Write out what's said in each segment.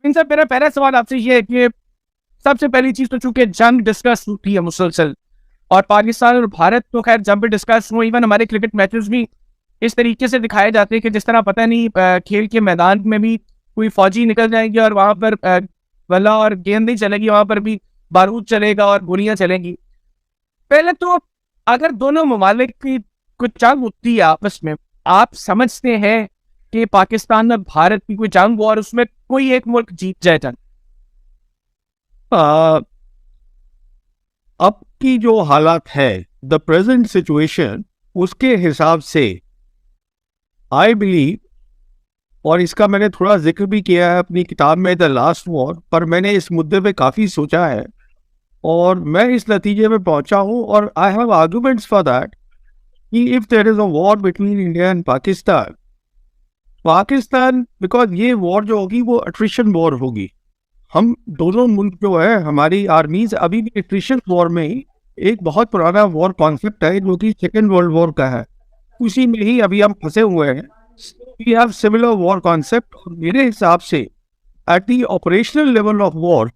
इनसे मेरा पहला सवाल आपसे ये है कि सबसे पहली चीज तो चूंकि जंग डिस्कस होती है मुसलसल, और पाकिस्तान और भारत तो खैर जंग पे डिस्कस हुई, इवन हमारे क्रिकेट मैचेस भी इस तरीके से दिखाए जाते हैं कि जिस तरह पता नहीं खेल के मैदान में भी कोई फौजी निकल जाएंगे और वहां पर बल्ला और गेंद नहीं चलेगी, वहां पर भी बारूद चलेगा और गोलियां चलेंगी। पहले तो अगर दोनों ममालिक की कुछ जंग होती है आपस में, आप समझते हैं कि पाकिस्तान और भारत की कोई जंग हो और उसमें कोई एक मुल्क जीत जाए जंग? आ, अब की जो हालात है, द प्रेजेंट सिचुएशन, उसके हिसाब से आई बिलीव, और इसका मैंने थोड़ा जिक्र भी किया है अपनी किताब में द लास्ट वॉर, पर मैंने इस मुद्दे पे काफ़ी सोचा है और मैं इस नतीजे में पहुंचा हूं, और I have arguments for that कि if there is a war between India and Pakistan, Pakistan, because ये वॉर जो होगी वो अट्रिशन वॉर होगी। हम दोनों मुल्क जो है, हमारी आर्मीज अभी भी अट्रिशन वॉर में ही, एक बहुत पुराना वॉर कॉन्सेप्ट है जो कि सेकेंड वर्ल्ड वॉर का है, उसी में ही अभी हम फंसे हुए हैं। We have similar war concept. मेरे हिसाब से at the operational level of war,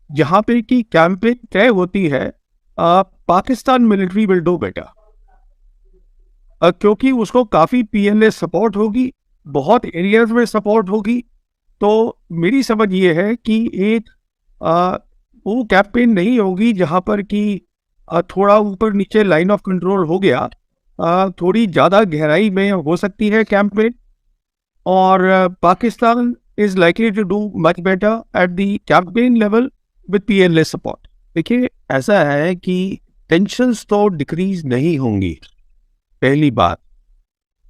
जहाँ पे की कैंपेन तय होती है, Pakistan military will do better, क्योंकि उसको काफ़ी पीएलए सपोर्ट होगी, बहुत एरियाज में सपोर्ट होगी। तो मेरी समझ ये है कि एक वो कैंपेन नहीं होगी जहाँ पर कि थोड़ा ऊपर नीचे लाइन ऑफ कंट्रोल हो गया, थोड़ी ज़्यादा गहराई में हो सकती है कैंपेन, और Pakistan is likely to do much better at the campaign level with PLA support. देखिए, ऐसा है कि टेंशंस तो डिक्रीज नहीं होंगी, पहली बात,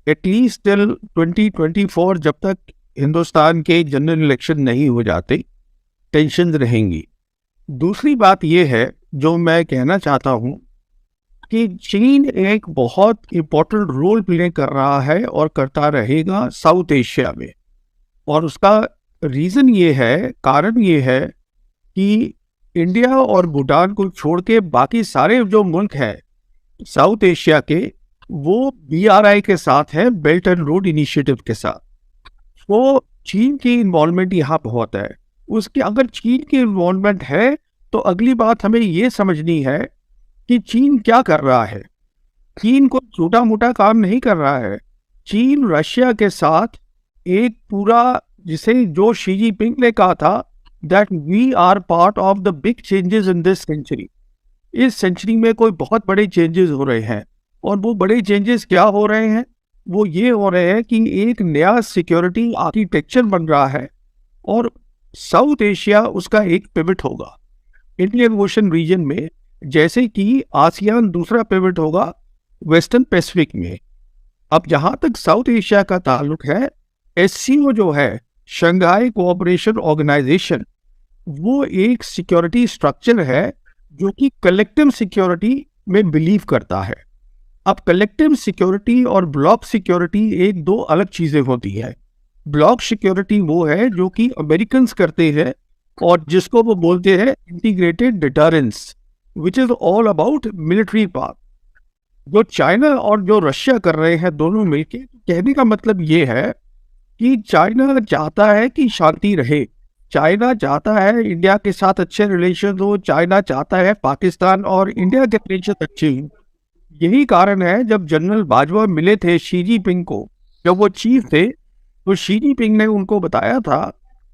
एटलीस्ट टिल 2024, जब तक हिंदुस्तान के जनरल इलेक्शन नहीं हो जाते, टेंशन रहेंगी। दूसरी बात यह है जो मैं कहना चाहता हूं कि चीन एक बहुत इम्पोर्टेंट रोल प्ले कर रहा है और करता रहेगा साउथ एशिया में, और उसका रीज़न ये है, कारण ये है कि इंडिया और भूटान को छोड़ के बाकी सारे जो मुल्क हैं साउथ एशिया के, वो BRI के साथ है, बेल्ट एंड रोड इनिशिएटिव के साथ। तो चीन की इन्वॉल्वमेंट यहाँ बहुत है। उसके अगर चीन की इन्वॉल्वमेंट है तो अगली बात हमें ये समझनी है कि चीन क्या कर रहा है। चीन को छोटा मोटा काम नहीं कर रहा है। चीन रशिया के साथ एक पूरा, जिसे जो शी जिनपिंग ने कहा था that we are part of the big changes in this century, इस सेंचुरी में कोई बहुत बड़े चेंजेस हो रहे हैं, और वो बड़े चेंजेस क्या हो रहे हैं, वो ये हो रहे हैं कि एक नया सिक्योरिटी आर्किटेक्चर बन रहा है, और साउथ एशिया उसका एक पिवट होगा इंडियन ओशन रीजन में, जैसे कि आसियान दूसरा पिवट होगा वेस्टर्न पैसिफिक में। अब जहां तक साउथ एशिया का ताल्लुक है, SCO जो है, शंघाई कोऑपरेशन ऑर्गेनाइजेशन, वो एक सिक्योरिटी स्ट्रक्चर है जो कि कलेक्टिव सिक्योरिटी में बिलीव करता है। अब कलेक्टिव सिक्योरिटी और ब्लॉक सिक्योरिटी एक दो अलग चीजें होती है। ब्लॉक सिक्योरिटी वो है जो कि अमेरिकन्स करते हैं और जिसको वो बोलते हैं integrated deterrence, which is all about military power. जो चाइना और जो रशिया कर रहे हैं दोनों मिलके, कहने का मतलब ये है कि चाइना चाहता है कि शांति रहे, चाइना चाहता है इंडिया के साथ अच्छे रिलेशन हो, चाइना चाहता है पाकिस्तान और इंडिया के रिलेशन अच्छे हों। यही कारण है जब जनरल बाजवा मिले थे शी जिनपिंग को, जब वो चीफ थे, तो शी जिनपिंग ने उनको बताया था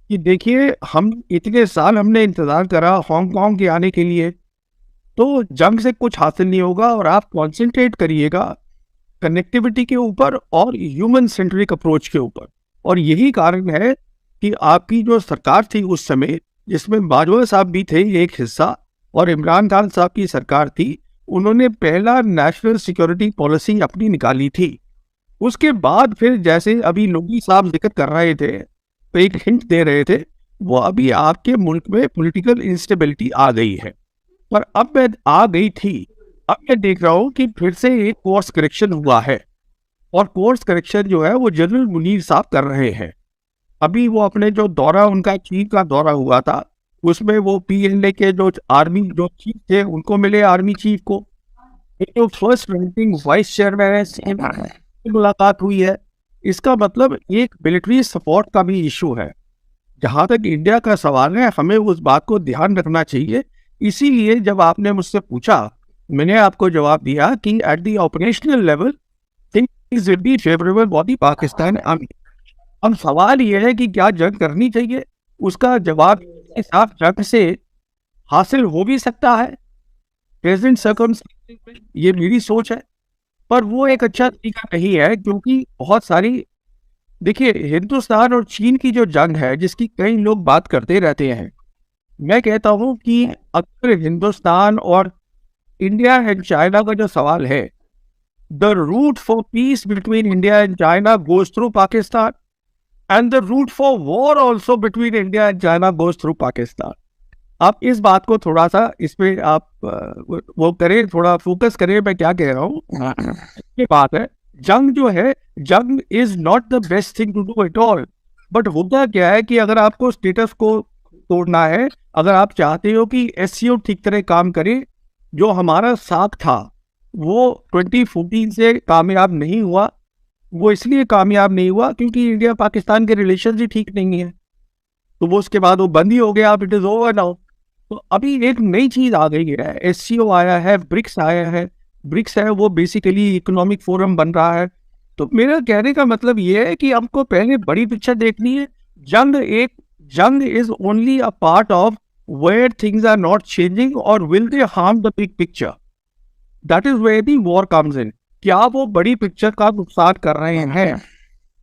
कि देखिए, हम इतने साल हमने इंतज़ार करा हांगकांग के आने के लिए, तो जंग से कुछ हासिल नहीं होगा, और आप कॉन्सेंट्रेट करिएगा कनेक्टिविटी के ऊपर और ह्यूमन सेंट्रिक अप्रोच के ऊपर। और यही कारण है कि आपकी जो सरकार थी उस समय, जिसमें बाजवा साहब भी थे एक हिस्सा, और इमरान खान साहब की सरकार थी, उन्होंने पहला नेशनल सिक्योरिटी पॉलिसी अपनी निकाली थी। उसके बाद फिर जैसे अभी लोगी साहब जिक्र कर रहे थे, तो एक हिंट दे रहे थे, वो अभी आपके मुल्क में पॉलिटिकल इंस्टेबिलिटी आ गई है, पर अब मैं आ गई थी, अब मैं देख रहा हूँ कि फिर से एक कोर्स करेक्शन हुआ है, और कोर्स करेक्शन जो है वो जनरल मुनीर साहब कर रहे हैं। अभी वो अपने जो दौरा, उनका चीफ का दौरा हुआ था, उसमें वो PNA के जो आर्मी जो चीफ थे उनको मिले, आर्मी चीफ को, एक जो फर्स्ट रैंकिंग वाइस चेयरमैन है से मुलाकात हुई है। इसका मतलब एक मिलिट्री सपोर्ट का भी इशू है। जहाँ तक इंडिया का सवाल है, हमें उस बात को ध्यान रखना चाहिए। इसीलिए जब आपने मुझसे पूछा, मैंने आपको जवाब दिया कि at the operational level things will be favourable for the Pakistan army. अब सवाल यह है कि क्या जंग करनी चाहिए, उसका जवाब इस साफ जंग से हासिल हो भी सकता है प्रेजेंट सर्कमस्टेंसेस में, ये मेरी सोच है। पर वो एक अच्छा तरीका नहीं है, क्योंकि बहुत सारी, देखिए हिंदुस्तान और चीन की जो जंग है जिसकी कई लोग बात करते रहते हैं, मैं कहता हूं कि अगर हिंदुस्तान और इंडिया एंड चाइना का जो सवाल है, the route for peace between India and China goes through Pakistan, and the route for war also between India and China goes through Pakistan. आप इस बात को थोड़ा सा इस पे आप वो करें, थोड़ा फोकस करें मैं क्या कह रहा हूँ। ये बात है, जंग जो है, जंग is not the best thing to do at all. But होता क्या है कि अगर आपको स्टेटस को तोड़ना है, अगर आप चाहते हो कि एससीओ ठीक तरह काम करे, जो हमारा साथ था वो 2014 से कामयाब नहीं हुआ। वो इसलिए कामयाब नहीं हुआ क्योंकि इंडिया पाकिस्तान के रिलेशन ही ठीक नहीं है, तो वो उसके बाद वो बंद ही हो गया। अब इट इज ओवर नाउ। तो अभी एक नई चीज आ गई है, एससीओ आया है, ब्रिक्स आया है। ब्रिक्स है वो बेसिकली इकोनॉमिक फोरम बन रहा है। तो मेरा कहने का मतलब ये है कि हमको पहले बड़ी पिक्चर देखनी है। जंग is only a part of where things are not changing और will they harm the big picture. That is where the war comes in. क्या वो बड़ी पिक्चर का नुकसान कर रहे हैं,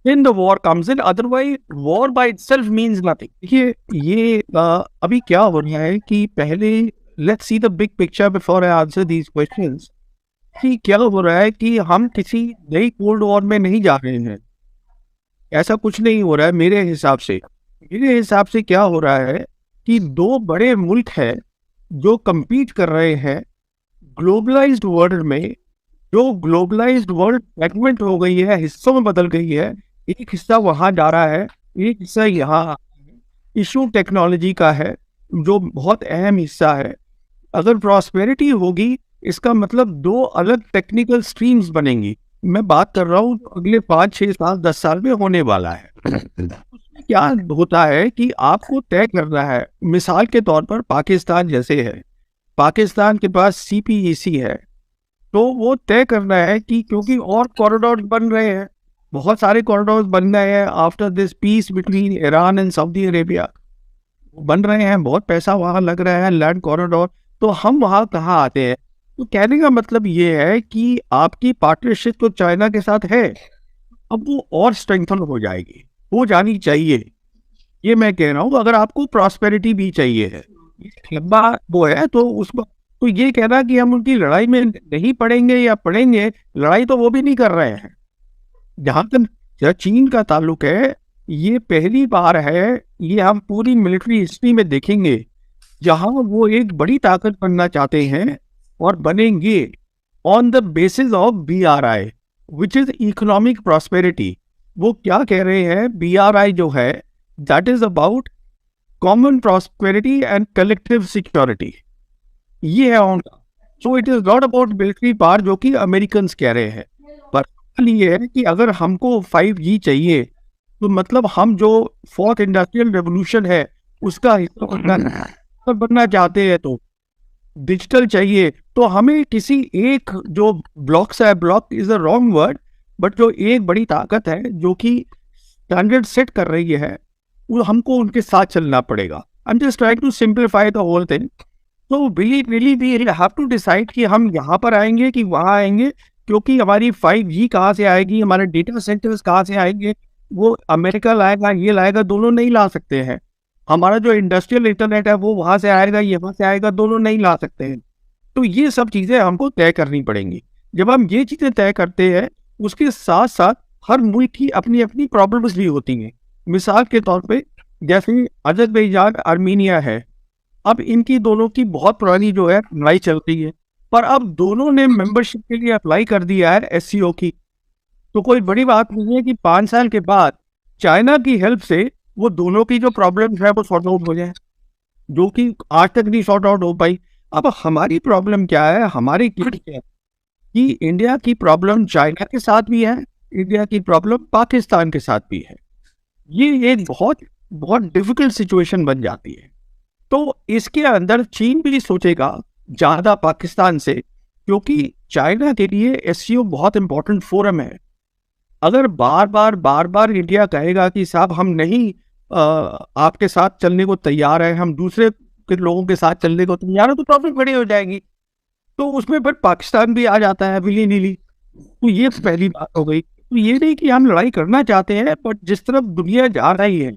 in the war comes in, otherwise war by itself means nothing। देखिए ये अभी क्या हो रहा है कि पहले let's see the big picture before I answer these questions। कि क्या हो रहा है कि हम किसी नई कोल्ड वॉर में नहीं जा रहे हैं, ऐसा कुछ नहीं हो रहा है मेरे हिसाब से। मेरे हिसाब से क्या हो रहा है कि दो बड़े मुल्क हैं जो compete कर रहे हैं ग्लोबलाइज्ड वर्ल्ड में। जो ग्लोबलाइज्ड वर्ल्ड सेगमेंट हो गई है, हिस्सों में बदल गई है, एक हिस्सा वहां जा रहा है, एक हिस्सा यहाँ। इशू टेक्नोलॉजी का है जो बहुत अहम हिस्सा है। अगर प्रॉस्पेरिटी होगी, इसका मतलब दो अलग टेक्निकल स्ट्रीम्स बनेंगी। मैं बात कर रहा हूँ अगले 5, 6 साल 10 साल में होने वाला है। उसमें क्या होता है कि आपको तय करना है, मिसाल के तौर पर पाकिस्तान जैसे है, पाकिस्तान के पास सीपीईसी है, तो वो तय करना है कि क्योंकि और कॉरिडोर बन रहे हैं, बहुत सारे कॉरिडोर बन रहे हैं after this peace between Iran and Saudi Arabia, बन रहे हैं, बहुत पैसा वहाँ लग रहा है, लैंड कॉरिडोर। तो हम वहाँ कहाँ आते हैं? तो कहने का मतलब ये है कि आपकी पार्टनरशिप तो चाइना के साथ है, अब वो और स्ट्रेंथन हो जाएगी, हो जानी चाहिए, ये मैं कह रहा हूँ। अगर आपको प्रॉस्पेरिटी भी चाहिए है, लंबा वो है, तो उसको तो ये कहना कि हम उनकी लड़ाई में नहीं पड़ेंगे या पड़ेंगे, लड़ाई तो वो भी नहीं कर रहे हैं। जहाँ तक चीन का ताल्लुक है, ये पहली बार है, ये हम पूरी मिलिट्री हिस्ट्री में देखेंगे जहाँ वो एक बड़ी ताकत बनना चाहते हैं और बनेंगे on the basis of BRI which is economic prosperity. वो क्या कह रहे हैं, BRI जो है that is about common prosperity and collective security, ये है उनका। So it is not about military power जो कि अमेरिकन कह रहे हैं। पर ये है कि अगर हमको 5G चाहिए, तो मतलब हम जो 4th इंडस्ट्रियल रेवोल्यूशन है उसका हिस्सा बनना चाहते हैं, तो डिजिटल चाहिए, तो हमें किसी एक जो ब्लॉक्स है, block is a wrong word, but जो एक बड़ी ताकत है जो कि स्टैंडर्ड सेट कर रही है, वो हमको उनके साथ चलना पड़ेगा। I am just trying to simplify the whole thing. तो really we have to decide कि हम यहाँ पर आएंगे कि वहाँ आएंगे, क्योंकि हमारी 5G कहाँ से आएगी, हमारे डेटा सेंटर्स कहाँ से आएंगे, वो अमेरिका लाएगा, ये लाएगा, दोनों नहीं ला सकते हैं। हमारा जो इंडस्ट्रियल इंटरनेट है वो वहाँ से आएगा, यहाँ से आएगा, दोनों नहीं ला सकते हैं। तो ये सब चीज़ें हमको तय करनी पड़ेंगी। जब हम ये चीज़ें तय करते हैं, उसके साथ साथ हर मुल्क की अपनी अपनी प्रॉब्लम्स भी होती हैं। मिसाल के तौर पे जैसे अजरबैजान आर्मीनिया है, अब इनकी दोनों की बहुत पुरानी जो है लड़ाई चल रही है, पर अब दोनों ने मेंबरशिप के लिए अप्लाई कर दिया है एससीओ की। तो कोई बड़ी बात नहीं है कि 5 साल के बाद चाइना की हेल्प से वो दोनों की जो प्रॉब्लम है वो सॉर्ट आउट हो जाए, जो कि आज तक नहीं सॉर्ट आउट हो पाई। अब हमारी प्रॉब्लम क्या है, हमारी क्या है कि इंडिया की प्रॉब्लम चाइना के साथ भी है, इंडिया की प्रॉब्लम पाकिस्तान के साथ भी है। ये एक बहुत बहुत डिफिकल्ट सिचुएशन बन जाती है। तो इसके अंदर चीन भी सोचेगा ज़्यादा पाकिस्तान से, क्योंकि चाइना के लिए एससीओ बहुत इंपॉर्टेंट फोरम है। अगर बार बार इंडिया कहेगा कि साहब हम नहीं आपके साथ चलने को तैयार है, हम दूसरे के लोगों के साथ चलने को तैयार है, तो प्रॉब्लम बड़ी हो जाएगी। तो उसमें फिर पाकिस्तान भी आ जाता है विली नीली। तो ये पहली बात हो गई। तो ये नहीं कि हम लड़ाई करना चाहते हैं, बट जिस तरफ दुनिया जा रही है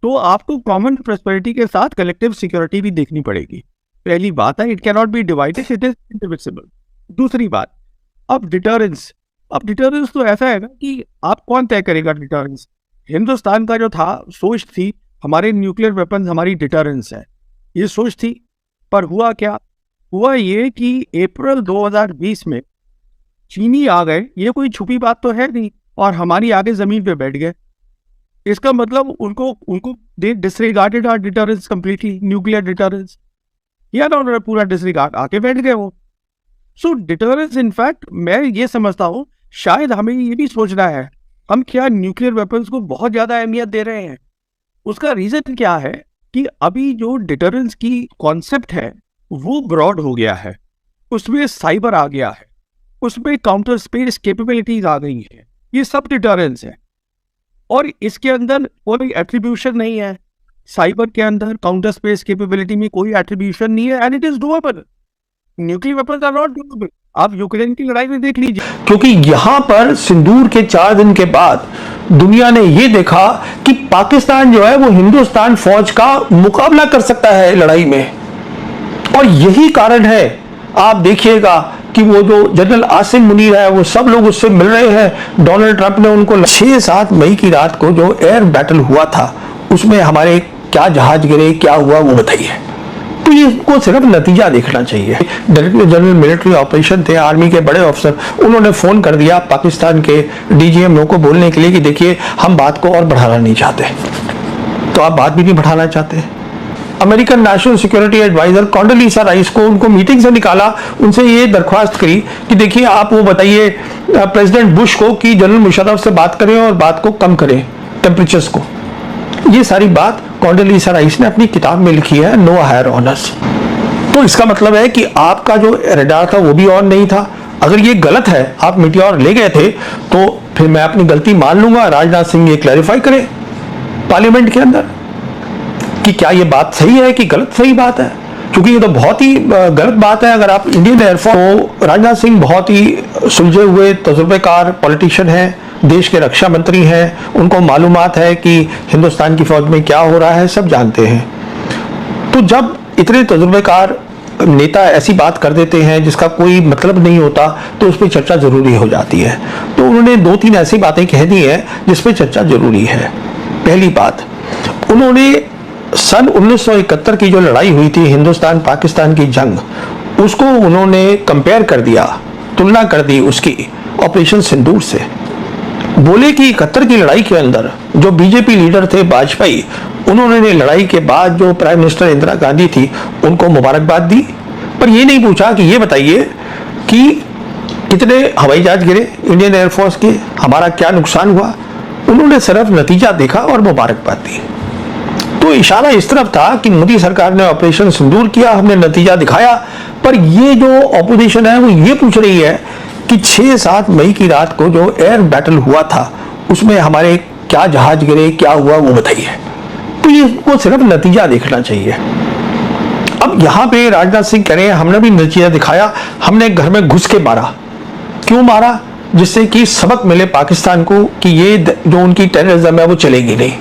तो आपको कॉमन प्रॉस्पेरिटी के साथ कलेक्टिव सिक्योरिटी भी देखनी पड़ेगी। पहली बात है, it can not be divided, it is indivisible. दूसरी बात, अब डिटरेंस तो ऐसा है ना कि आप कौन तय करेगा डिटरेंस। हिंदुस्तान का जो था सोच थी हमारे न्यूक्लियर वेपन्स हमारी डिटरेंस है, ये सोच थी। पर हुआ क्या, हुआ ये कि अप्रैल 2020 में चीनी आ गए, ये कोई छुपी बात तो है नहीं, और हमारी आगे जमीन पे बैठ गए। इसका मतलब उनको they disregarded our deterrence completely, nuclear deterrence, या ना उन्होंने पूरा डिसरिगार्ड, आके बैठ गए वो। सो डिटरेंस इनफैक्ट मैं ये समझता हूँ शायद हमें ये भी सोचना है, हम क्या न्यूक्लियर वेपन्स को बहुत ज़्यादा अहमियत दे रहे हैं। उसका रीज़न क्या है कि अभी जो डिटरेंस की कॉन्सेप्ट है वो ब्रॉड हो गया है, उसमें साइबर आ गया है, उसमें काउंटर स्पेस कैपेबिलिटीज आ गई है, ये सब डिटरेंस है। और इसके अंदर कोई एट्रीब्यूशन नहीं है, साइबर के अंदर काउंटर स्पेस कैपेबिलिटी में कोई एट्रीब्यूशन नहीं है, and it is doable. Nuclear weapons are not doable. आप यूक्रेन की लड़ाई में देख लीजिए, क्योंकि यहां पर सिंदूर के 4 दिन के बाद दुनिया ने यह देखा कि पाकिस्तान जो है वो हिंदुस्तान फौज का मुकाबला कर सकता है लड़ाई में। और यही कारण है, आप देखिएगा कि वो जो जनरल आसिम मुनीर है वो सब लोग उससे मिल रहे हैं। डोनाल्ड ट्रंप ने उनको 6-7 मई की रात को जो एयर बैटल हुआ था उसमें हमारे क्या जहाज गिरे, क्या हुआ वो बताइए। तो इसको सिर्फ नतीजा देखना चाहिए। डायरेक्टर जनरल मिलिट्री ऑपरेशन थे, आर्मी के बड़े अफसर, उन्होंने फोन कर दिया पाकिस्तान के डीजीएमओ को बोलने के लिए कि देखिए हम बात को और बढ़ाना नहीं चाहते। तो आप बात भी नहीं बढ़ाना चाहते। American national security advisor Condoleezza Rice को उनको मीटिंग से निकाला, उनसे ये दरख्वास्त करी कि देखिए आप वो बताइए प्रेसिडेंट बुश को कि जनरल मुशर्रफ से बात करें और बात को कम करें, टेम्परेचर्स को। ये सारी बात कॉन्डोलीसा राइस ने अपनी किताब में लिखी है, नो हायर ऑनर्स। तो इसका मतलब है कि आपका जो रडार था वो भी ऑन नहीं था। अगर ये गलत है, आप मीटियोर ले गए थे, तो फिर मैं अपनी गलती मान लूंगा। राजनाथ सिंह ये क्लैरिफाई करें पार्लियामेंट के अंदर कि क्या ये बात सही है कि गलत सही बात है, क्योंकि ये तो बहुत ही गलत बात है। अगर आप इंडियन एयरफोर्स, राजनाथ सिंह बहुत ही सुलझे हुए तजुर्बेकार पॉलिटिशियन हैं, देश के रक्षा मंत्री हैं, उनको मालूमात है कि हिंदुस्तान की फौज में क्या हो रहा है, सब जानते हैं। तो जब इतने तजुर्बेकार नेता ऐसी बात कर देते हैं जिसका कोई मतलब नहीं होता, तो उस पर चर्चा जरूरी हो जाती है। तो उन्होंने 2-3 ऐसी बातें कह दी हैं जिस पर चर्चा जरूरी है। पहली बात, उन्होंने सन 1971 की जो लड़ाई हुई थी, हिंदुस्तान पाकिस्तान की जंग, उसको उन्होंने कंपेयर कर दिया, तुलना कर दी उसकी ऑपरेशन सिंदूर से। बोले कि 71 की लड़ाई के अंदर जो बीजेपी लीडर थे वाजपेयी, उन्होंने लड़ाई के बाद जो प्राइम मिनिस्टर इंदिरा गांधी थी उनको मुबारकबाद दी, पर ये नहीं पूछा कि ये बताइए कि कितने हवाई जहाज गिरे इंडियन एयरफोर्स के, हमारा क्या नुकसान हुआ। उन्होंने सिर्फ नतीजा देखा और मुबारकबाद दी। तो इशारा इस तरफ था कि मोदी सरकार ने ऑपरेशन सिंदूर किया, हमने नतीजा दिखाया। पर ये जो ऑपोजिशन है वो ये पूछ रही है कि 6-7 मई की रात को जो एयर बैटल हुआ था उसमें हमारे क्या जहाज गिरे, क्या हुआ वो बताइए। तो इसको सिर्फ नतीजा देखना चाहिए। अब यहाँ पे राजनाथ सिंह कह रहे हैं हमने भी नतीजा दिखाया, हमने घर में घुस के मारा। क्यों मारा? जिससे कि सबक मिले पाकिस्तान को कि ये जो उनकी टेररिज्म है वो चलेगी नहीं।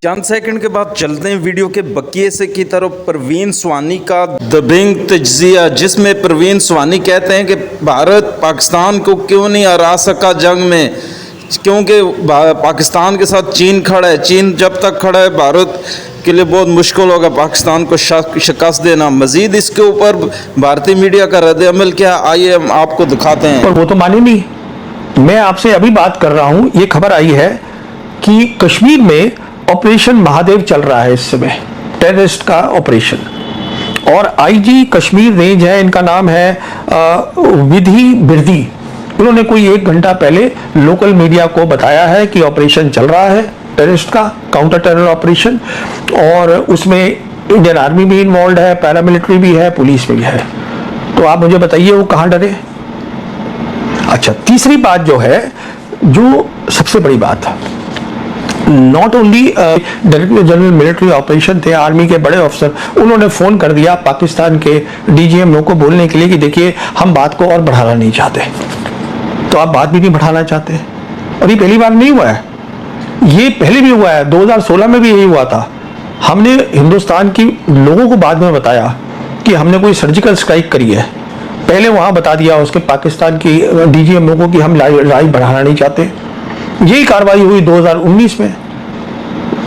चंद सेकंड के बाद चलते हैं वीडियो के बकिए से की तरफ। परवीन स्वानी का दबिंग तज्जिया, जिसमें परवीन स्वानी कहते हैं कि भारत पाकिस्तान को क्यों नहीं हरा सका जंग में, क्योंकि पाकिस्तान के साथ चीन खड़ा है। चीन जब तक खड़ा है भारत के लिए बहुत मुश्किल होगा पाकिस्तान को शिकस्त देना। मजीद इसके ऊपर भारतीय मीडिया का रद्द अमल क्या, आइए हम आपको दिखाते हैं। पर वो तो माने नहीं। मैं आपसे अभी बात कर रहा हूँ, ये खबर आई है कि कश्मीर में ऑपरेशन महादेव चल रहा है इस समय, टेररिस्ट का ऑपरेशन। और आईजी कश्मीर रेंज है, इनका नाम है विधि बिरदी। उन्होंने कोई 1 घंटा पहले लोकल मीडिया को बताया है कि ऑपरेशन चल रहा है, टेररिस्ट का काउंटर टेरर ऑपरेशन, और उसमें इंडियन आर्मी भी इन्वॉल्व है, पैरामिलिट्री भी है, पुलिस भी है। तो आप मुझे बताइए वो कहाँ डरे। अच्छा, तीसरी बात जो है, जो सबसे बड़ी बात है, not only director general military operation थे, आर्मी के बड़े अफसर, उन्होंने फोन कर दिया पाकिस्तान के डीजीएमओ को बोलने के लिए कि देखिए हम बात को और बढ़ाना नहीं चाहते। तो आप बात भी नहीं बढ़ाना चाहते, और ये पहली बार नहीं हुआ है, ये पहले भी हुआ है, 2016 में भी यही हुआ था। हमने हिंदुस्तान की लोगों को बाद में बताया कि हमने कोई सर्जिकल स्ट्राइक करी है, पहले वहां बता दिया उसके पाकिस्तान की डीजीएमओ को कि हम लड़ाई बढ़ाना नहीं चाहते। यही कार्रवाई हुई 2019 में,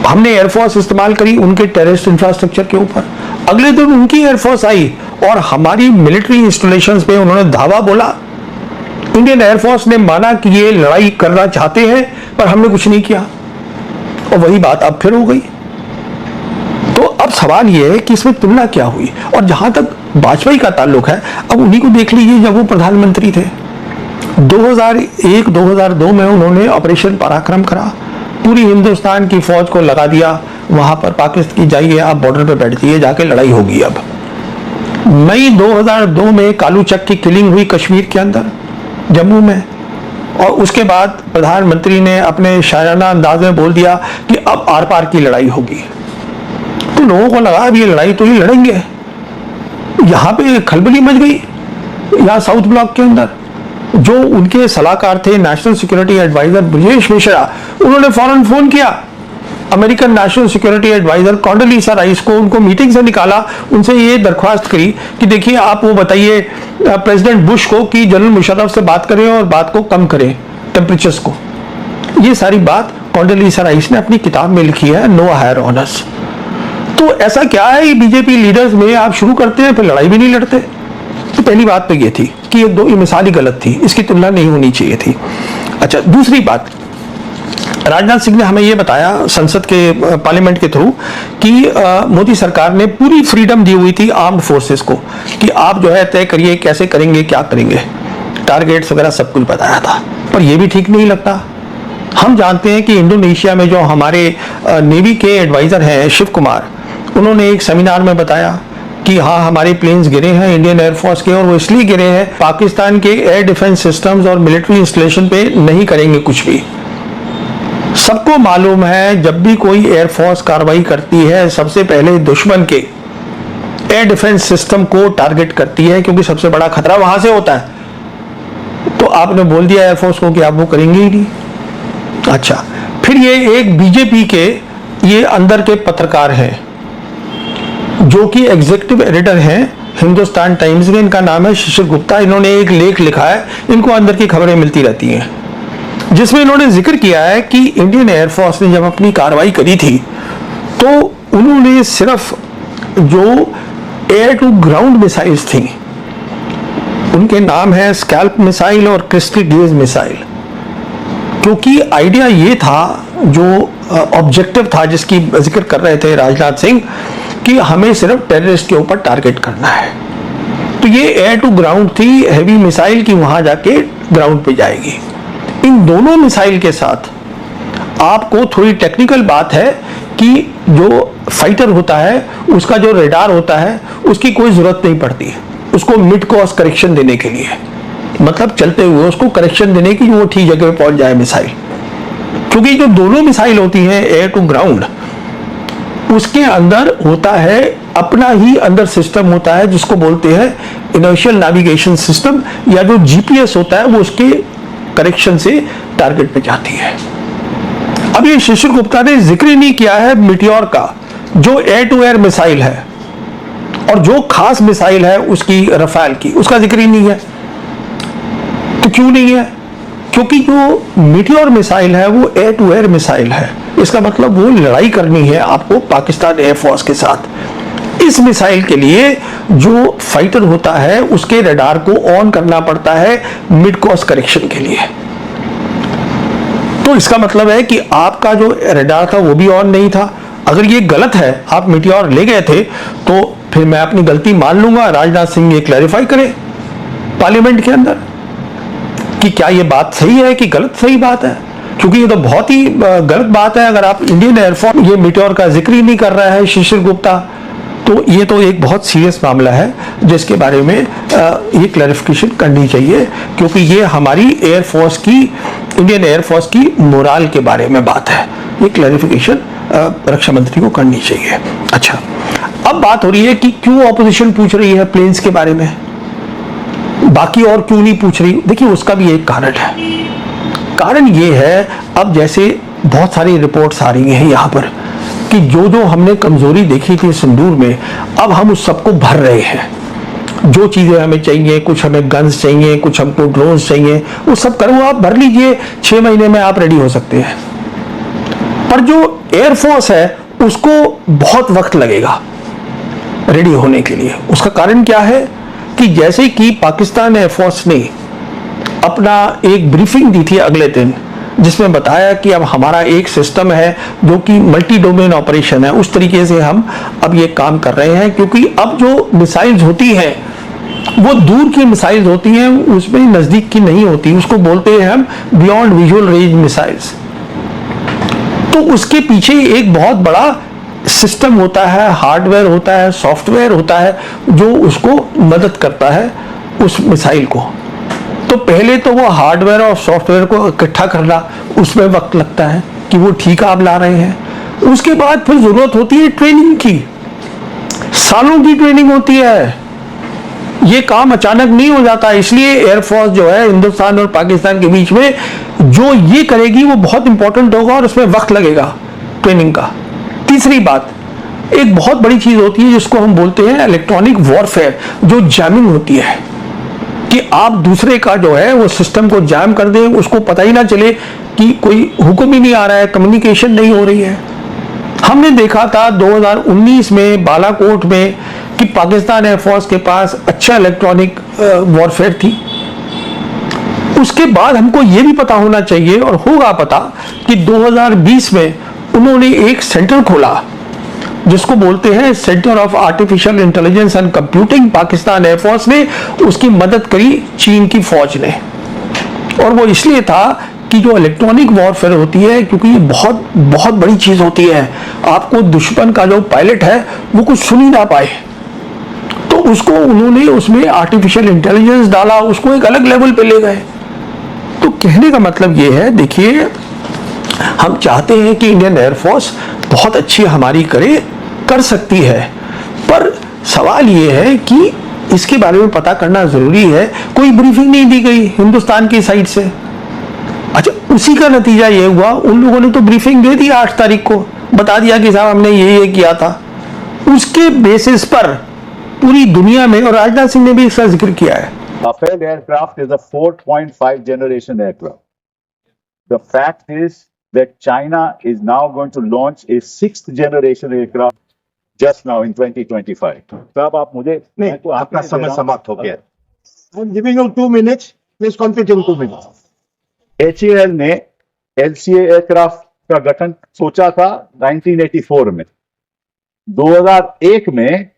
हमने एयरफोर्स इस्तेमाल करी उनके टेररिस्ट इंफ्रास्ट्रक्चर के ऊपर। अगले दिन उनकी एयरफोर्स आई और हमारी मिलिट्री इंस्टॉलेशंस पे उन्होंने धावा बोला। इंडियन एयरफोर्स ने माना कि ये लड़ाई करना चाहते हैं, पर हमने कुछ नहीं किया, और वही बात अब फिर हो गई। तो अब सवाल ये है कि इसमें तुलना क्या हुई। और जहां तक वाजपेयी का ताल्लुक है, अब उन्हीं को देख लीजिए जब वो प्रधानमंत्री थे। 2001-2002 में उन्होंने ऑपरेशन पराक्रम करा, पूरी हिंदुस्तान की फौज को लगा दिया वहां पर, पाकिस्तान की जाइए आप बॉर्डर पे बैठ जाइए, जाके लड़ाई होगी। अब मई 2002 में कालू चक की किलिंग हुई कश्मीर के अंदर, जम्मू में, और उसके बाद प्रधानमंत्री ने अपने शायराना अंदाज में बोल दिया कि अब आर पार की लड़ाई होगी। तो लोगों को लगा अब ये लड़ाई तो ही लड़ेंगे। यहाँ पे खलबली मच गई, यहाँ साउथ ब्लॉक के अंदर। जो उनके सलाहकार थे national security advisor Brajesh Mishra, उन्होंने फौरन फोन किया American national security advisor Condoleezza Rice को, उनको मीटिंग से निकाला, उनसे ये दरख्वास्त करी कि देखिए आप वो बताइए प्रेसिडेंट बुश को कि जनरल मुशर्रफ से बात करें और बात को कम करें, टेम्परेचर्स को। ये सारी बात कॉन्डोलीसा राइस ने अपनी किताब में लिखी है, नो हायर ऑनर्स। तो ऐसा क्या है बीजेपी लीडर्स में, आप शुरू करते हैं फिर लड़ाई भी नहीं लड़ते। तो पहली बात तो ये थी कि ये मिसाल ही गलत थी, इसकी तुलना नहीं होनी चाहिए थी। अच्छा, दूसरी बात, राजनाथ सिंह ने हमें ये बताया संसद के पार्लियामेंट के थ्रू कि मोदी सरकार ने पूरी फ्रीडम दी हुई थी आर्म्ड फोर्सेस को कि आप जो है तय करिए कैसे करेंगे, क्या करेंगे, टारगेट्स वगैरह सब कुछ बताया था। पर यह भी ठीक नहीं लगता। हम जानते हैं कि इंडोनेशिया में जो हमारे नेवी के एडवाइजर हैं शिव कुमार, उन्होंने एक सेमिनार में बताया कि हाँ हमारे प्लेन्स गिरे हैं इंडियन एयरफोर्स के, और वो इसलिए गिरे हैं पाकिस्तान के एयर डिफेंस सिस्टम्स और मिलिट्री इंस्टॉलेशन पे नहीं करेंगे कुछ भी। सबको मालूम है जब भी कोई एयरफोर्स कार्रवाई करती है सबसे पहले दुश्मन के एयर डिफेंस सिस्टम को टारगेट करती है, क्योंकि सबसे बड़ा खतरा वहां से होता है। तो आपने बोल दिया एयरफोर्स को कि आप वो करेंगे ही नहीं। अच्छा, फिर ये एक बीजेपी के ये अंदर के पत्रकार हैं जो कि एग्जीक्यूटिव एडिटर हैं हिंदुस्तान टाइम्स के, इनका नाम है शिशिर गुप्ता। इन्होंने एक लेख लिखा है, इनको अंदर की खबरें मिलती रहती हैं, जिसमें इन्होंने जिक्र किया है कि इंडियन एयरफोर्स ने जब अपनी कार्रवाई करी थी तो उन्होंने सिर्फ जो एयर टू ग्राउंड मिसाइल्स थी, उनके नाम है स्कैल्प मिसाइल और क्रिस्टल गेज मिसाइल, क्योंकि आइडिया ये था, जो ऑब्जेक्टिव था जिसकी जिक्र कर रहे थे राजनाथ सिंह, कि हमें सिर्फ टेररिस्ट के ऊपर टारगेट करना है। तो ये एयर टू ग्राउंड थी हैवी मिसाइल की, वहां जाके ग्राउंड पे जाएगी। इन दोनों मिसाइल के साथ आपको थोड़ी टेक्निकल बात है कि जो फाइटर होता है उसका जो रेडार होता है उसकी कोई जरूरत नहीं पड़ती है उसको मिड कोर्स करेक्शन देने के लिए, मतलब चलते हुए उसको करेक्शन देने की, वो ठीक जगह पे पहुंच जाए मिसाइल। क्योंकि जो दोनों मिसाइल होती हैं एयर टू ग्राउंड, उसके अंदर होता है अपना ही अंदर सिस्टम होता है जिसको बोलते हैं इनर्शियल नेविगेशन सिस्टम, या जो जीपीएस होता है वो उसके करेक्शन से टारगेट पे जाती है। अब ये शिशिर गुप्ता ने जिक्र ही नहीं किया है मिटियोर का, जो एयर टू एयर मिसाइल है, और जो खास मिसाइल है उसकी रफाल की, उसका जिक्र ही नहीं है। तो क्यों नहीं है? क्योंकि जो मिटियोर मिसाइल है वो एयर टू एयर मिसाइल है, इसका मतलब वो लड़ाई करनी है आपको पाकिस्तान एयरफोर्स के साथ। इस मिसाइल के लिए जो फाइटर होता है उसके रडार को ऑन करना पड़ता है मिड कोर्स करेक्शन के लिए। तो इसका मतलब है कि आपका जो रडार था वो भी ऑन नहीं था। अगर ये गलत है, आप मिटियोर ले गए थे, तो फिर मैं अपनी गलती मान लूंगा, राजनाथ सिंह ये क्लैरिफाई करें पार्लियामेंट के अंदर कि क्या ये बात सही है कि गलत सही बात है। क्योंकि ये तो बहुत ही गलत बात है। अगर आप इंडियन एयरफोर्स ये मीटियोर का जिक्र ही नहीं कर रहा है शिशिर गुप्ता, तो ये तो एक बहुत सीरियस मामला है जिसके बारे में ये क्लैरिफिकेशन करनी चाहिए, क्योंकि ये हमारी एयरफोर्स की, इंडियन एयरफोर्स की मोराल के बारे में बात है। ये क्लैरिफिकेशन रक्षा मंत्री को करनी चाहिए। अच्छा, अब बात हो रही है कि क्यों ऑपोजिशन पूछ रही है प्लेन्स के बारे में, बाकी और क्यों नहीं पूछ रही। देखिए, उसका भी एक कारण है। कारण ये है, अब जैसे बहुत सारी रिपोर्ट्स आ रही हैं यहाँ पर कि जो जो हमने कमजोरी देखी थी सिंदूर में, अब हम उस सबको भर रहे हैं। जो चीजें हमें चाहिए, कुछ हमें गन्स चाहिए, कुछ हमको ड्रोन्स चाहिए, वो सब करो, आप भर लीजिए, 6 महीने में आप रेडी हो सकते हैं। पर जो एयरफोर्स है उसको बहुत वक्त लगेगा रेडी होने के लिए। उसका कारण क्या है कि जैसे कि पाकिस्तान एयरफोर्स ने अपना एक ब्रीफिंग दी थी अगले दिन, जिसमें बताया कि अब हमारा एक सिस्टम है जो कि मल्टी डोमेन ऑपरेशन है, उस तरीके से हम अब ये काम कर रहे हैं। क्योंकि अब जो मिसाइल्स होती हैं वो दूर की मिसाइल्स होती हैं, उसमें नजदीक की नहीं होती, उसको बोलते हैं हम बियॉन्ड विजुअल रेंज मिसाइल्स। तो उसके पीछे एक बहुत बड़ा सिस्टम होता है, हार्डवेयर होता है, सॉफ्टवेयर होता है, जो उसको मदद करता है उस मिसाइल को। तो पहले तो वो हार्डवेयर और सॉफ्टवेयर को इकट्ठा करना, उसमें वक्त लगता है कि वो ठीक आप ला रहे हैं। उसके बाद फिर जरूरत होती है ट्रेनिंग की, सालों की ट्रेनिंग होती है। ये काम अचानक नहीं हो जाता, इसलिए एयरफोर्स जो है हिंदुस्तान और पाकिस्तान के बीच में जो ये करेगी वो बहुत इंपॉर्टेंट होगा और उसमें वक्त लगेगा ट्रेनिंग का। तीसरी बात, एक बहुत बड़ी चीज होती है जिसको हम बोलते हैं इलेक्ट्रॉनिक वॉरफेयर, जो जैमिंग होती है कि आप दूसरे का जो है वो सिस्टम को जैम कर दें, उसको पता ही ना चले कि कोई हुक्म ही नहीं आ रहा है, कम्युनिकेशन नहीं हो रही है। हमने देखा था 2019 में बालाकोट में कि पाकिस्तान एयरफोर्स के पास अच्छा इलेक्ट्रॉनिक वॉरफेयर थी। उसके बाद हमको ये भी पता होना चाहिए और होगा पता कि 2020 में उन्होंने एक सेंटर खोला जिसको बोलते हैं centre of artificial intelligence and computing. Pakistan air force ने उसकी मदद करी चीन की फौज ने, और वो इसलिए था कि जो इलेक्ट्रॉनिक वॉरफेयर होती है, क्योंकि ये बहुत बहुत बड़ी चीज होती है, आपको दुश्मन का जो पायलट है वो कुछ सुन ही ना पाए, तो उसको उन्होंने उसमें आर्टिफिशियल इंटेलिजेंस डाला, उसको एक अलग लेवल पे ले गए। तो कहने का मतलब ये है, देखिए हम चाहते हैं कि इंडियन एयरफोर्स बहुत अच्छी हमारी कर सकती है, पर सवाल ये है कि इसके बारे में पता करना जरूरी है। कोई ब्रीफिंग नहीं दी गई हिंदुस्तान की साइड से। अच्छा, उसी का नतीजा ये हुआ, उन लोगों ने तो ब्रीफिंग दे दी 8 तारीख को, बता दिया कि साहब हमने ये किया था। उसके बेसिस पर पूरी दुनिया में, और राजनाथ सिंह ने भी इसका जिक्र किया है, Rafale aircraft is a 4.5 generation aircraft. The fact is that China is now going to launch a 6th generation aircraft just now in 2025. तब आप मुझे नहीं, आपका समय समाप्त हो गया। I'm giving you 2 minutes. Please complete in 2 minutes. HAL ने LCA एयरक्राफ्ट का गठन सोचा था 1984 में। 2001 में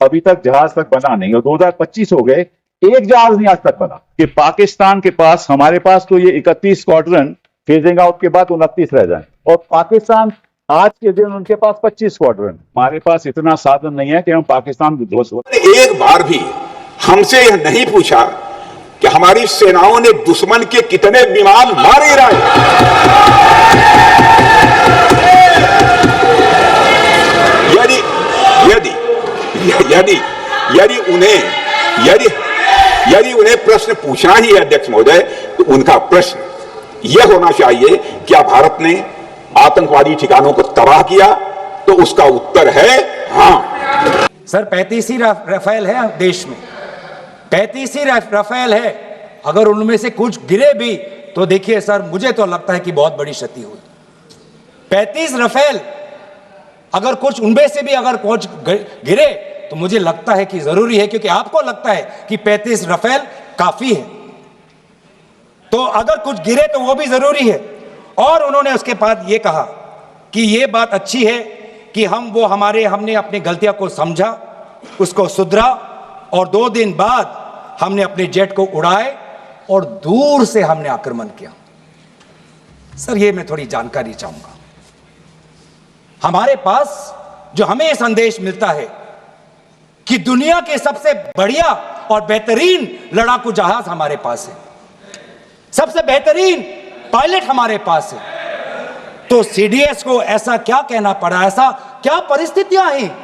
अभी तक जहाज तक बना नहीं, और 2025 हो गए, एक जहाज नहीं आज तक बना। कि पाकिस्तान के पास, हमारे पास तो ये 31 स्क्वाड्रन फेजिंग आउट के बाद 29 रह जाए, और पाकिस्तान आज के दिन उनके पास 25 स्क्वाड्रन। हमारे पास इतना साधन नहीं है कि हम पाकिस्तान को ध्वस्त हो। एक बार भी हमसे यह नहीं पूछा कि हमारी सेनाओं ने दुश्मन के कितने विमान मारे रहे। यदि यदि यदि यदि उन्हें यदि यदि उन्हें प्रश्न पूछना ही है अध्यक्ष महोदय, तो उनका प्रश्न यह होना चाहिए, क्या भारत ने आतंकवादी ठिकानों को तबाह किया? तो उसका उत्तर है हाँ। सर 35 ही राफेल है देश में, 35 ही राफेल है। अगर उनमें से कुछ गिरे भी तो देखिए सर, मुझे तो लगता है कि बहुत बड़ी क्षति हुई। 35 राफेल, अगर कुछ उनमें से भी अगर कुछ गिरे तो मुझे लगता है कि जरूरी है, क्योंकि आपको लगता है कि 35 राफेल काफी है, तो अगर कुछ गिरे तो वो भी जरूरी है। और उन्होंने उसके बाद ये कहा कि ये बात अच्छी है कि हमने अपनी गलतियों को समझा, उसको सुधरा, और 2 दिन बाद हमने अपने जेट को उड़ाए और दूर से हमने आक्रमण किया। सर ये मैं थोड़ी जानकारी चाहूंगा। हमारे पास जो हमें संदेश मिलता है कि दुनिया के सबसे बढ़िया और बेहतरीन लड़ाकू जहाज हमारे पास है, सबसे बेहतरीन पायलट हमारे पास है, तो सीडीएस को ऐसा क्या कहना पड़ा, ऐसा क्या परिस्थितियां हैं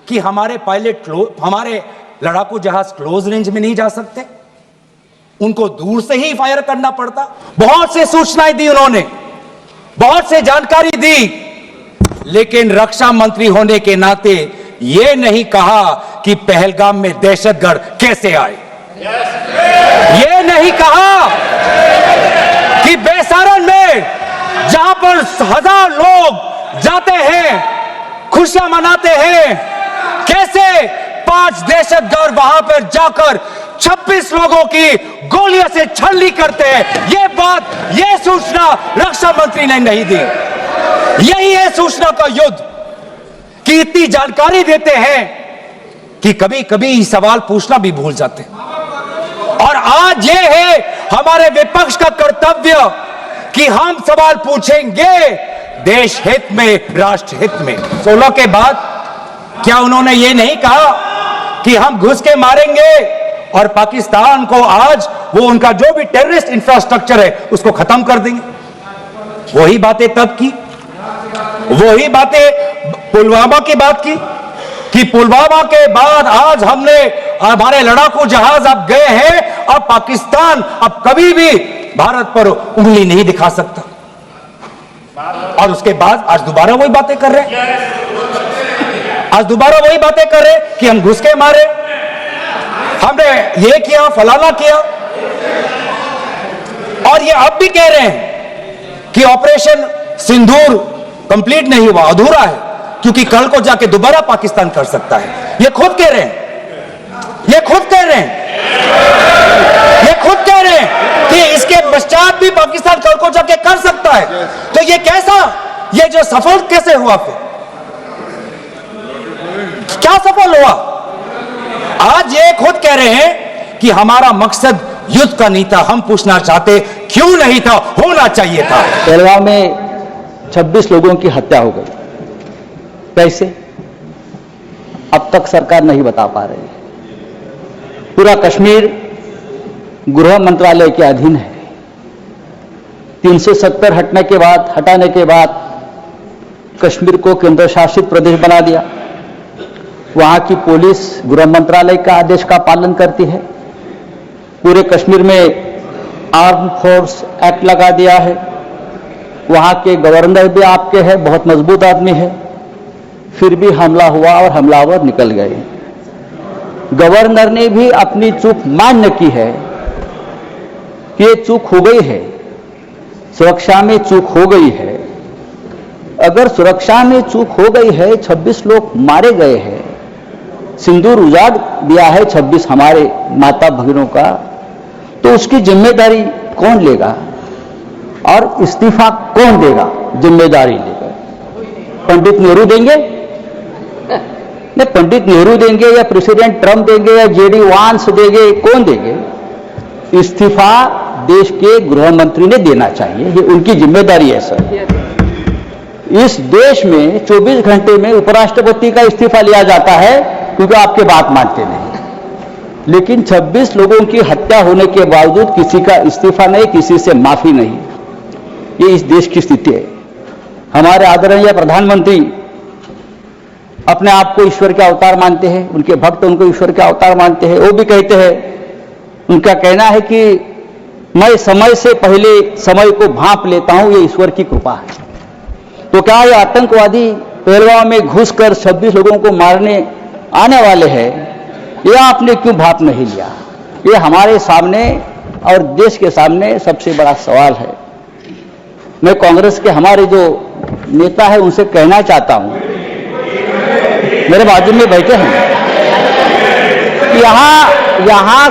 कि हमारे पायलट हमारे लड़ाकू जहाज क्लोज रेंज में नहीं जा सकते, उनको दूर से ही फायर करना पड़ता। बहुत से सूचनाएं दी उन्होंने, बहुत से जानकारी दी, लेकिन रक्षा मंत्री होने के नाते यह नहीं कहा कि पहलगाम में दहशतगर्द कैसे आए, यह नहीं कहा कि बेसारन में जहां पर 1000 लोग जाते हैं, खुशियां मनाते हैं, कैसे 5 दहशतगर्द वहां पर जाकर 26 लोगों की गोलियों से छलनी करते हैं। यह बात, यह सूचना रक्षा मंत्री ने नहीं दी। यही है सूचना का युद्ध कि इतनी जानकारी देते हैं कि कभी कभी सवाल पूछना भी भूल जाते हैं। और आज यह है हमारे विपक्ष का कर्तव्य कि हम सवाल पूछेंगे देश हित में, राष्ट्र हित में। 16 के बाद क्या उन्होंने ये नहीं कहा कि हम घुस के मारेंगे और पाकिस्तान को आज वो उनका जो भी टेररिस्ट इंफ्रास्ट्रक्चर है उसको खत्म कर देंगे? वही बातें तब की, वही बातें पुलवामा की बात की कि पुलवामा के बाद आज हमने हमारे लड़ाकू जहाज अब गए हैं, अब पाकिस्तान अब कभी भी भारत पर उंगली नहीं दिखा सकता। और उसके बाद आज दोबारा वही बातें कर रहे हैं, आज दोबारा वही बातें कर रहे हैं कि हम घुस के मारे, हमने ये किया, फलाना किया। और ये अब भी कह रहे हैं कि ऑपरेशन सिंदूर कंप्लीट नहीं हुआ, अधूरा है, क्योंकि कल को जाके दोबारा पाकिस्तान कर सकता है। ये खुद कह रहे हैं, ये खुद कह रहे हैं, ये खुद कह रहे हैं कि इसके पश्चात भी पाकिस्तान कल को जाके कर सकता है। तो ये कैसा, ये जो सफल कैसे हुआ, फिर क्या सफल हुआ? आज ये खुद कह रहे हैं कि हमारा मकसद युद्ध का नहीं था। हम पूछना चाहते क्यों नहीं था, होना चाहिए था। पहलगाम में 26 लोगों की हत्या हो गई, कैसे? अब तक सरकार नहीं बता पा रही है। पूरा कश्मीर गृह मंत्रालय के अधीन है। 370 हटाने के बाद कश्मीर को केंद्र शासित प्रदेश बना दिया। वहां की पुलिस गृह मंत्रालय का आदेश का पालन करती है। पूरे कश्मीर में आर्म फोर्स एक्ट लगा दिया है। वहां के गवर्नर भी आपके हैं, बहुत मजबूत आदमी है, फिर भी हमला हुआ और हमलावर निकल गए। गवर्नर ने भी अपनी चूक मान्य की है कि ये चूक हो गई है, सुरक्षा में चूक हो गई है। अगर सुरक्षा में चूक हो गई है, 26 लोग मारे गए हैं, सिंदूर उजाड़ दिया है 26 हमारे माता भगिनों का, तो उसकी जिम्मेदारी कौन लेगा और इस्तीफा कौन देगा? जिम्मेदारी लेगा पंडित नेहरू देंगे? नहीं, पंडित नेहरू देंगे या प्रेसिडेंट ट्रंप देंगे या जेडी वांस देंगे? कौन देंगे? इस्तीफा देश के गृह मंत्री ने देना चाहिए, ये उनकी जिम्मेदारी है सर। इस देश में 24 घंटे में उपराष्ट्रपति का इस्तीफा लिया जाता है क्योंकि आपके बात मानते नहीं। लेकिन 26 लोगों की हत्या होने के बावजूद किसी का इस्तीफा नहीं, किसी से माफी नहीं। ये इस देश की स्थिति है। हमारे आदरणीय प्रधानमंत्री अपने आप को ईश्वर के अवतार मानते हैं, उनके भक्त उनको ईश्वर के अवतार मानते हैं। वो भी कहते हैं, उनका कहना है कि मैं समय से पहले समय को भांप लेता हूं, ये ईश्वर की कृपा है। तो क्या ये आतंकवादी पहलगाम में घुसकर 26 लोगों को मारने आने वाले हैं, ये आपने क्यों भाप नहीं लिया? ये हमारे सामने और देश के सामने सबसे बड़ा सवाल है। मैं कांग्रेस के हमारे जो नेता है उनसे कहना चाहता हूं, मेरे बाजू में बैठे हैं, यहां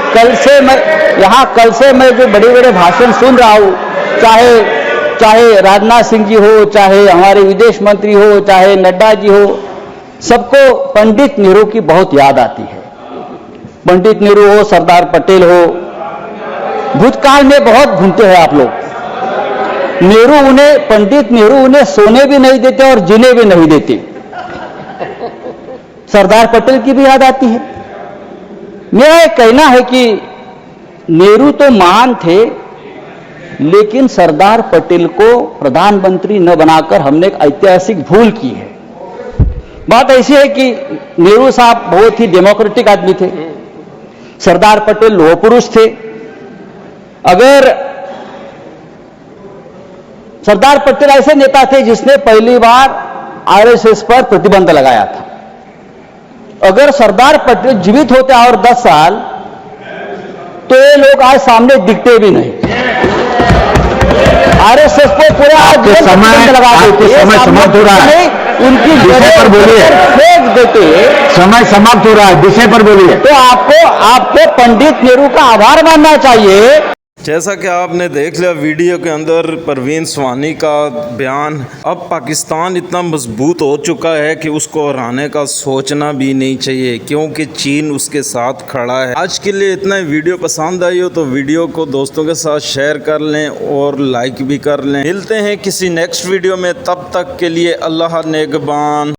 कल से मैं जो बड़े बड़े भाषण सुन रहा हूं, चाहे राजनाथ सिंह जी हो, चाहे हमारे विदेश मंत्री हो, चाहे नड्डा जी हो, सबको पंडित नेहरू की बहुत याद आती है। पंडित नेहरू हो, सरदार पटेल हो, भूतकाल में बहुत घूमते हैं आप लोग। पंडित नेहरू उन्हें सोने भी नहीं देते और जीने भी नहीं देते। सरदार पटेल की भी याद आती है। मेरा यह कहना है कि नेहरू तो महान थे, लेकिन सरदार पटेल को प्रधानमंत्री न बनाकर हमने एक ऐतिहासिक भूल की है। बात ऐसी है कि नेहरू साहब बहुत ही डेमोक्रेटिक आदमी थे, सरदार पटेल लोह पुरुष थे। अगर सरदार पटेल ऐसे नेता थे जिसने पहली बार आरएसएस पर प्रतिबंध लगाया था। अगर सरदार पटेल जीवित होते और 10 साल, तो ये लोग आज सामने दिखते भी नहीं। आरएसएस को पूरा प्रतिबंध लगा देते, समय समाप्त हो रहा है, उनकी विषय पर बोलिए। फेंक देते, समय समाप्त हो रहा है, विषय पर बोलिए। तो आपको पंडित नेहरू का आभार मानना चाहिए। जैसा कि आपने देख लिया वीडियो के अंदर परवीन स्वानी का बयान, अब पाकिस्तान इतना मजबूत हो चुका है कि उसको हराने का सोचना भी नहीं चाहिए, क्योंकि चीन उसके साथ खड़ा है। आज के लिए इतना ही। वीडियो पसंद आई हो तो वीडियो को दोस्तों के साथ शेयर कर लें और लाइक भी कर लें। मिलते हैं किसी नेक्स्ट वीडियो में, तब तक के लिए अल्लाह नेगबान।